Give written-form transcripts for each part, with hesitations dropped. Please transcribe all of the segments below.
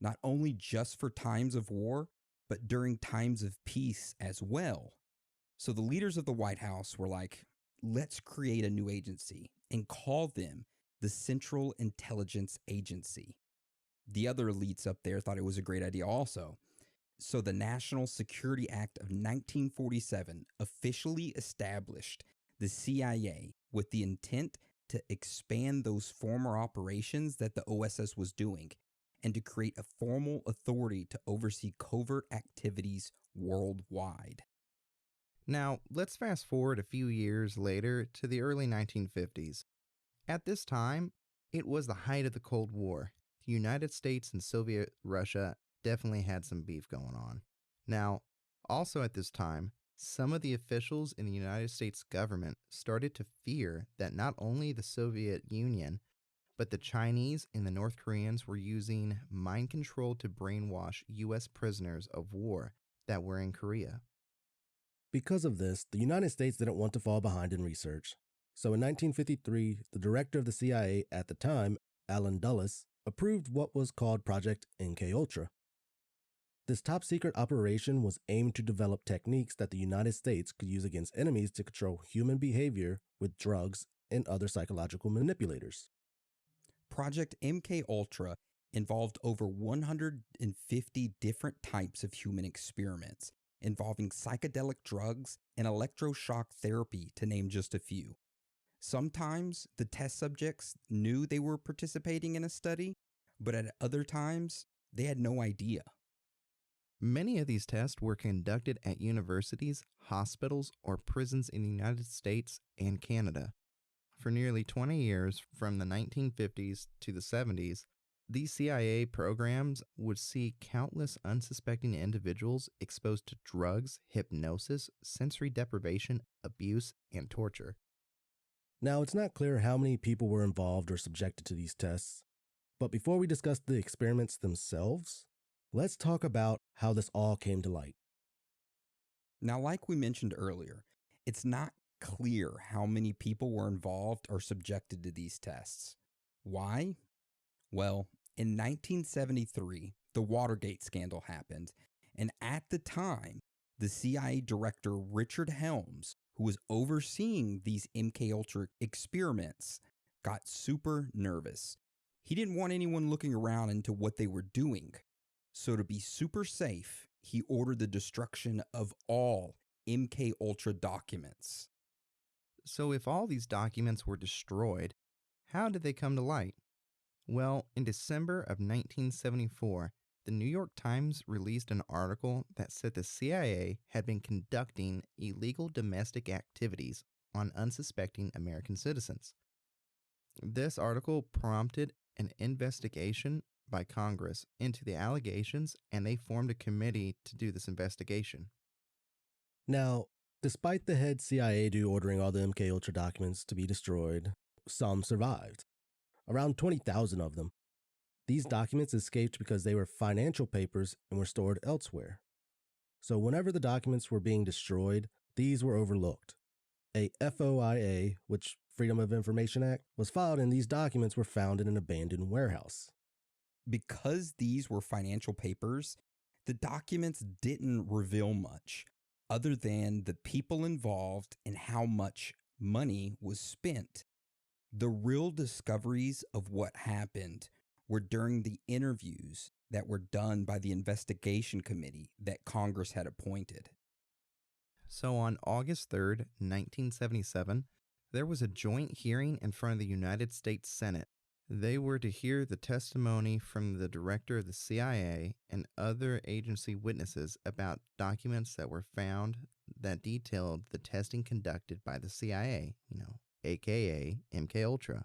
not only just for times of war, but during times of peace as well. So the leaders of the White House were like, let's create a new agency and call them the Central Intelligence Agency. The other elites up there thought it was a great idea also. So the National Security Act of 1947 officially established the CIA with the intent to expand those former operations that the OSS was doing and to create a formal authority to oversee covert activities worldwide. Now, let's fast forward a few years later to the early 1950s. At this time, it was the height of the Cold War. The United States and Soviet Russia definitely had some beef going on. Now, also at this time, some of the officials in the United States government started to fear that not only the Soviet Union, but the Chinese and the North Koreans were using mind control to brainwash U.S. prisoners of war that were in Korea. Because of this, the United States didn't want to fall behind in research. So in 1953, the director of the CIA at the time, Allen Dulles, approved what was called Project MKUltra. This top-secret operation was aimed to develop techniques that the United States could use against enemies to control human behavior with drugs and other psychological manipulators. Project MKUltra involved over 150 different types of human experiments, involving psychedelic drugs and electroshock therapy, to name just a few. Sometimes the test subjects knew they were participating in a study, but at other times, they had no idea. Many of these tests were conducted at universities, hospitals, or prisons in the United States and Canada. For nearly 20 years, from the 1950s to the 70s, these CIA programs would see countless unsuspecting individuals exposed to drugs, hypnosis, sensory deprivation, abuse, and torture. Now, it's not clear how many people were involved or subjected to these tests, but before we discuss the experiments themselves, let's talk about how this all came to light. Now, like we mentioned earlier, it's not clear how many people were involved or subjected to these tests. Why? Well, in 1973, the Watergate scandal happened, and at the time, the CIA director Richard Helms, who was overseeing these MKUltra experiments, got super nervous. He didn't want anyone looking around into what they were doing. So to be super safe, he ordered the destruction of all MKUltra documents. So if all these documents were destroyed, how did they come to light? Well, in December of 1974, the New York Times released an article that said the CIA had been conducting illegal domestic activities on unsuspecting American citizens. This article prompted an investigation by Congress into the allegations, and they formed a committee to do this investigation. Now, despite the head CIA dude ordering all the MKUltra documents to be destroyed, some survived. Around 20,000 of them. These documents escaped because they were financial papers and were stored elsewhere. So whenever the documents were being destroyed, these were overlooked. A FOIA, which Freedom of Information Act, was filed, and these documents were found in an abandoned warehouse. Because these were financial papers, the documents didn't reveal much other than the people involved and how much money was spent. The real discoveries of what happened were during the interviews that were done by the investigation committee that Congress had appointed. So on August 3rd, 1977, there was a joint hearing in front of the United States Senate. They were to hear the testimony from the director of the CIA and other agency witnesses about documents that were found that detailed the testing conducted by the CIA, aka MKUltra.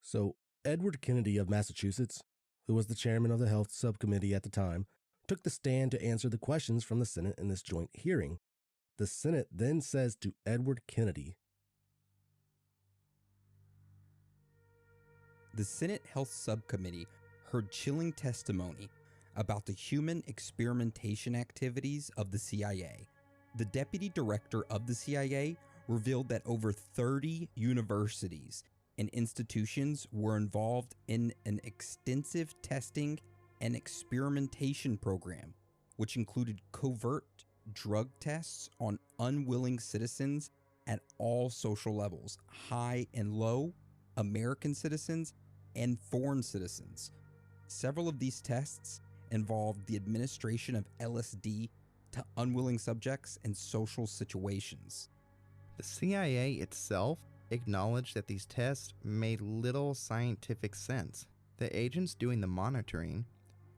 So Edward Kennedy of Massachusetts, who was the chairman of the Health Subcommittee at the time, took the stand to answer the questions from the Senate in this joint hearing. The Senate then says to Edward Kennedy, the Senate Health Subcommittee heard chilling testimony about the human experimentation activities of the CIA. The deputy director of the CIA revealed that over 30 universities and institutions were involved in an extensive testing an experimentation program, which included covert drug tests on unwilling citizens at all social levels, high and low, American citizens, and foreign citizens. Several of these tests involved the administration of LSD to unwilling subjects in social situations. The CIA itself acknowledged that these tests made little scientific sense. The agents doing the monitoring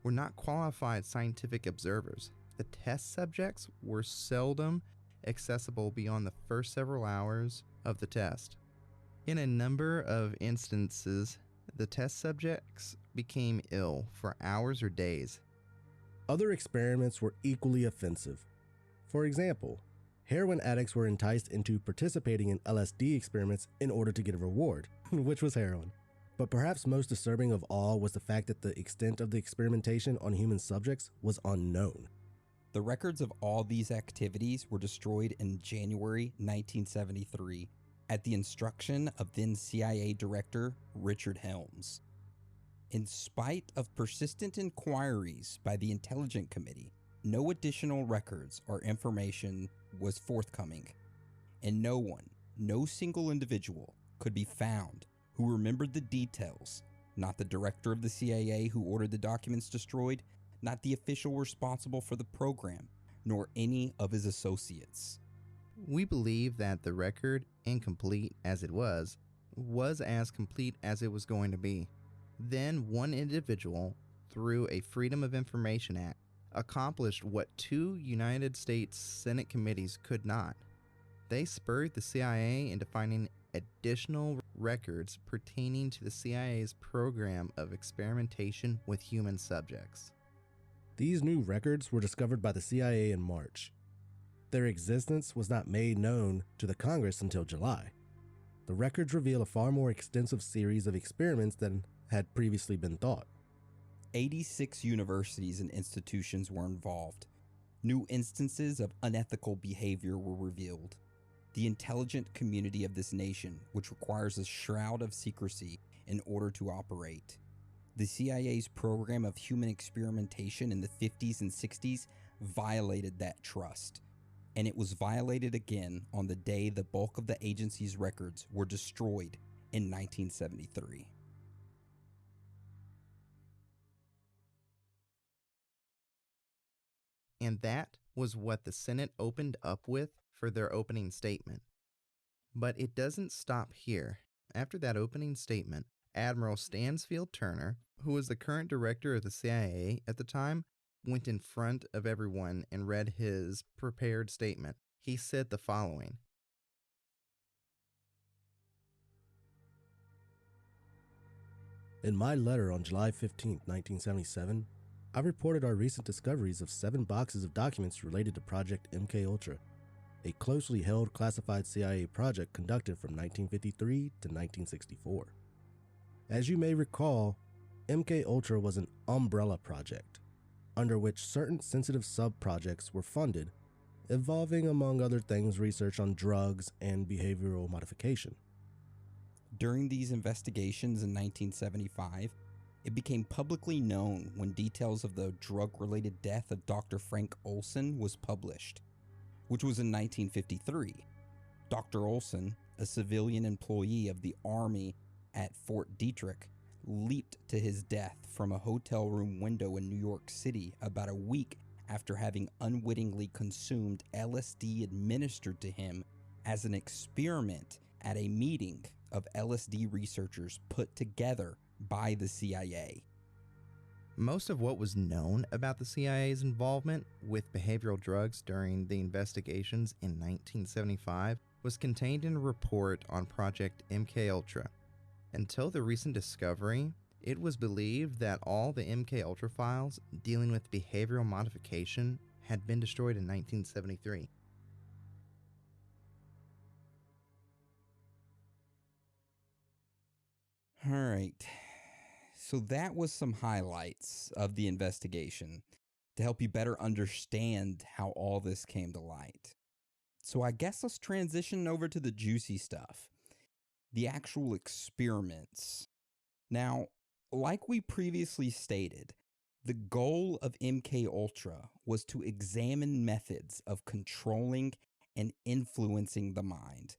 were not qualified scientific observers. The test subjects were seldom accessible beyond the first several hours of the test. In a number of instances, the test subjects became ill for hours or days. Other experiments were equally offensive. For example, heroin addicts were enticed into participating in LSD experiments in order to get a reward, which was heroin. But perhaps most disturbing of all was the fact that the extent of the experimentation on human subjects was unknown. The records of all these activities were destroyed in January 1973 at the instruction of then CIA Director Richard Helms. In spite of persistent inquiries by the Intelligence Committee, no additional records or information was forthcoming, and no single individual could be found who remembered the details, not the director of the CIA who ordered the documents destroyed, not the official responsible for the program, nor any of his associates. We believe that the record, incomplete as it was as complete as it was going to be. Then one individual, through a Freedom of Information Act, accomplished what two United States Senate committees could not. They spurred the CIA into finding additional records pertaining to the CIA's program of experimentation with human subjects. These new records were discovered by the CIA in March. Their existence was not made known to the Congress until July. The records reveal a far more extensive series of experiments than had previously been thought. 86 universities and institutions were involved. New instances of unethical behavior were revealed. The intelligent community of this nation, which requires a shroud of secrecy in order to operate. The CIA's program of human experimentation in the 50s and 60s violated that trust, and it was violated again on the day the bulk of the agency's records were destroyed in 1973. And that was what the Senate opened up with for their opening statement. But it doesn't stop here. After that opening statement, Admiral Stansfield Turner, who was the current director of the CIA at the time, went in front of everyone and read his prepared statement. He said the following: In my letter on July 15, 1977, I reported our recent discoveries of 7 boxes of documents related to Project MKUltra, a closely held classified CIA project conducted from 1953 to 1964. As you may recall, MKUltra was an umbrella project, under which certain sensitive sub-projects were funded, involving among other things research on drugs and behavioral modification. During these investigations in 1975, it became publicly known when details of the drug-related death of Dr. Frank Olson was published, which was in 1953. Dr. Olson, a civilian employee of the Army at Fort Detrick, leaped to his death from a hotel room window in New York City about a week after having unwittingly consumed LSD administered to him as an experiment at a meeting of LSD researchers put together by the CIA. Most of what was known about the CIA's involvement with behavioral drugs during the investigations in 1975 was contained in a report on Project MKUltra. Until the recent discovery, it was believed that all the MKUltra files dealing with behavioral modification had been destroyed in 1973. All right. So that was some highlights of the investigation to help you better understand how all this came to light. So I guess let's transition over to the juicy stuff, the actual experiments. Now, like we previously stated, The goal of MK Ultra was to examine methods of controlling and influencing the mind,